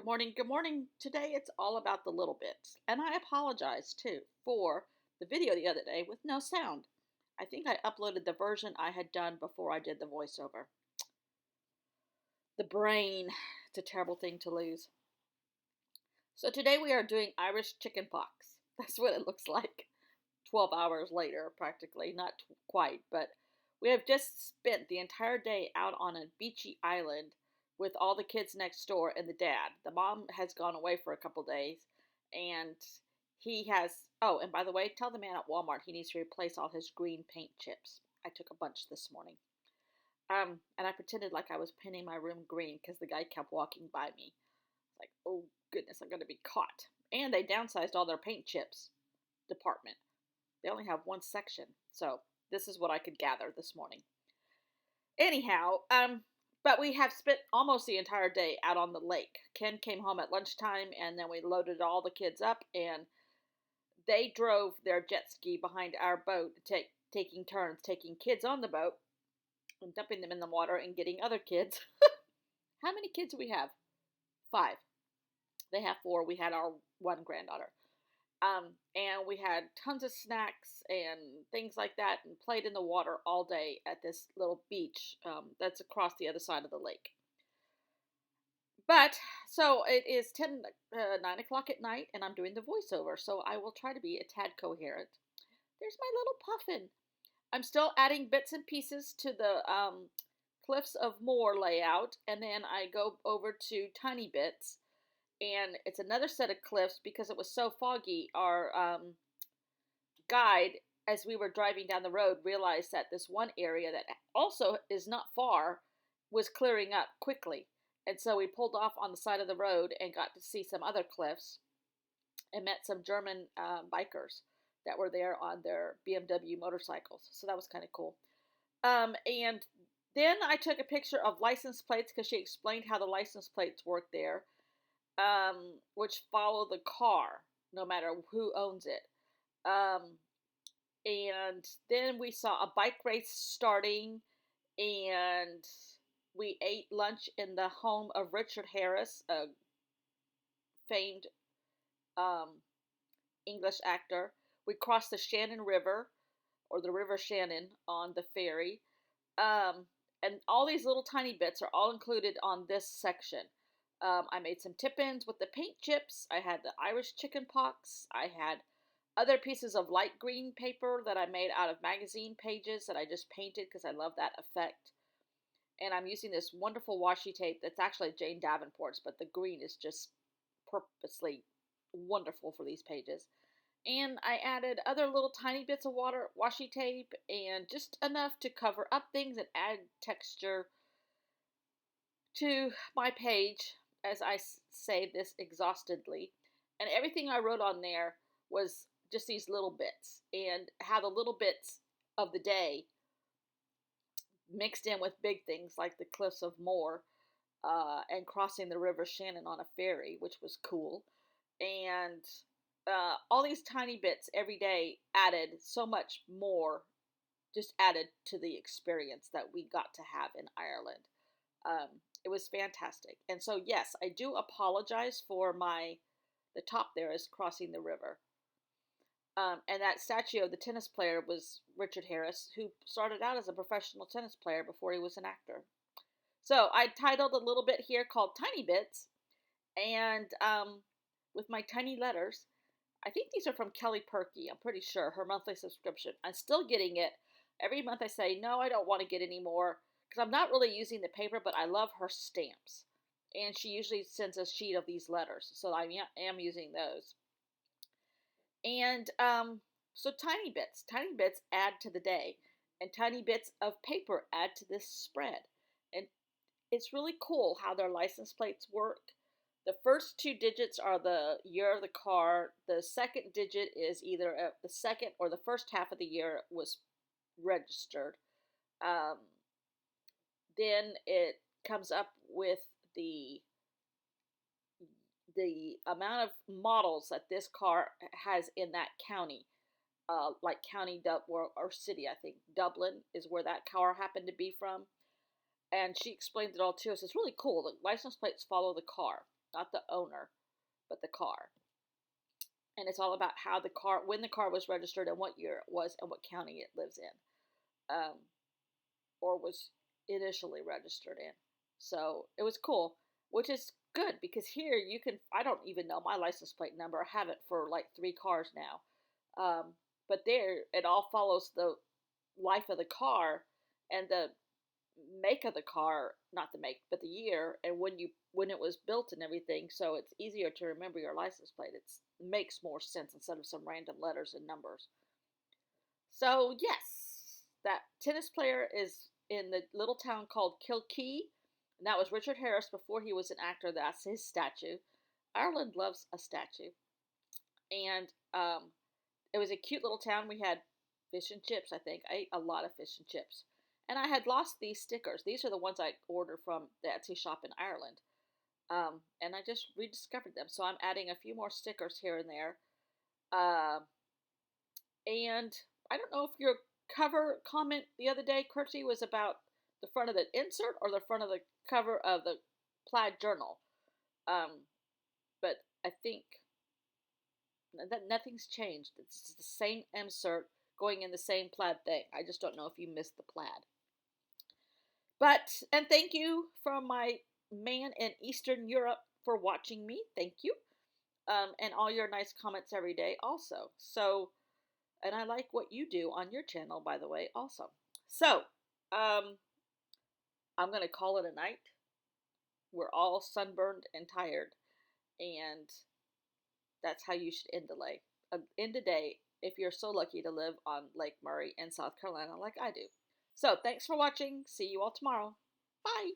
Good morning. Good morning. Today it's all about the little bits. And I apologize too for the video the other day with no sound. I think I uploaded the version I had done before I did the voiceover. The brain, it's a terrible thing to lose. So today we are doing Irish chicken pox. That's what it looks like 12 hours later, practically. Not quite, but we have just spent the entire day out on a beachy island with all the kids next door and the dad. The mom has gone away for a couple days, and he has. Oh, and by the way, tell the man at Walmart he needs to replace all his green paint chips. I took a bunch this morning. And I pretended like I was painting my room green because the guy kept walking by me. Like, oh goodness, I'm going to be caught. And they downsized all their paint chips department. They only have one section. So this is what I could gather this morning. Anyhow, but we have spent almost the entire day out on the lake. Ken came home at lunchtime, and then we loaded all the kids up, and they drove their jet ski behind our boat, taking turns taking kids on the boat and dumping them in the water and getting other kids. How many kids do we have? 5. They have 4. We had our one granddaughter. And we had tons of snacks and things like that and played in the water all day at this little beach that's across the other side of the lake. But, so it is 9 o'clock at night and I'm doing the voiceover, so I will try to be a tad coherent. There's my little puffin. I'm still adding bits and pieces to the Cliffs of Moher layout, and then I go over to Tiny Bits. And it's another set of cliffs because it was so foggy. Our guide, as we were driving down the road, realized that this one area that also is not far was clearing up quickly. And so we pulled off on the side of the road and got to see some other cliffs and met some German bikers that were there on their BMW motorcycles. So that was kind of cool. And then I took a picture of license plates because she explained how the license plates work there. Which follow the car, no matter who owns it. And then we saw a bike race starting, and we ate lunch in the home of Richard Harris, a famed um, English actor. We crossed the Shannon River, or the River Shannon, on the ferry. And all these little tiny bits are all included on this section. I made some tip-ins with the paint chips. I had the Irish chicken pox. I had other pieces of light green paper that I made out of magazine pages that I just painted because I love that effect. And I'm using this wonderful washi tape that's actually Jane Davenport's, but the green is just purposely wonderful for these pages. And I added other little tiny bits of washi tape and just enough to cover up things and add texture to my page as I say this exhaustedly. And everything I wrote on there was just these little bits and how the little bits of the day mixed in with big things like the Cliffs of Moher and crossing the River Shannon on a ferry, which was cool. And all these tiny bits every day added so much more, just added to the experience that we got to have in Ireland. It was fantastic. And so, yes, I do apologize for the top there is crossing the river. And that statue of the tennis player was Richard Harris, who started out as a professional tennis player before he was an actor. So I titled a little bit here called Tiny Bits, and with my tiny letters. I think these are from Kelly Perky, I'm pretty sure, her monthly subscription. I'm still getting it. Every month I say, no, I don't want to get any more, because I'm not really using the paper, but I love her stamps. And she usually sends a sheet of these letters, so I am using those. And so tiny bits add to the day, and tiny bits of paper add to this spread. And it's really cool how their license plates work. The first 2 digits are the year of the car. The second digit is either the second or the first half of the year it was registered. Then it comes up with the amount of models that this car has in that county, like county or city. I think Dublin is where that car happened to be from, and she explained it all to us. It's really cool. The license plates follow the car. not the owner, but the car. And it's all about how the car, when the car was registered and what year it was and what county it lives in, or was initially registered in. So it was cool, which is good because here you can, I don't even know my license plate number. I have it for like 3 cars now. But there, it all follows the life of the car and the make of the car, not the make, but the year and when it was built and everything. So it's easier to remember your license plate. It makes more sense instead of some random letters and numbers. So yes, that tennis player is in the little town called Kilkee, and that was Richard Harris before he was an actor. That's his statue. Ireland loves a statue, and it was a cute little town. We had fish and chips. I think I ate a lot of fish and chips, and I had lost these stickers. These are the ones I ordered from the Etsy shop in Ireland, and I just rediscovered them. So I'm adding a few more stickers here and there. Uh, and I don't know if your cover comment the other day, Kirsty, was about the front of the insert or the front of the cover of the plaid journal. Um, but I think that nothing's changed. It's the same insert going in the same plaid thing. I just don't know if you missed the plaid. But, and thank you from my man in Eastern Europe for watching me. Thank you. And all your nice comments every day also. So, and I like what you do on your channel, by the way, also. So, I'm going to call it a night. We're all sunburned and tired. And that's how you should end a day if you're so lucky to live on Lake Murray in South Carolina like I do. So, thanks for watching. See you all tomorrow. Bye.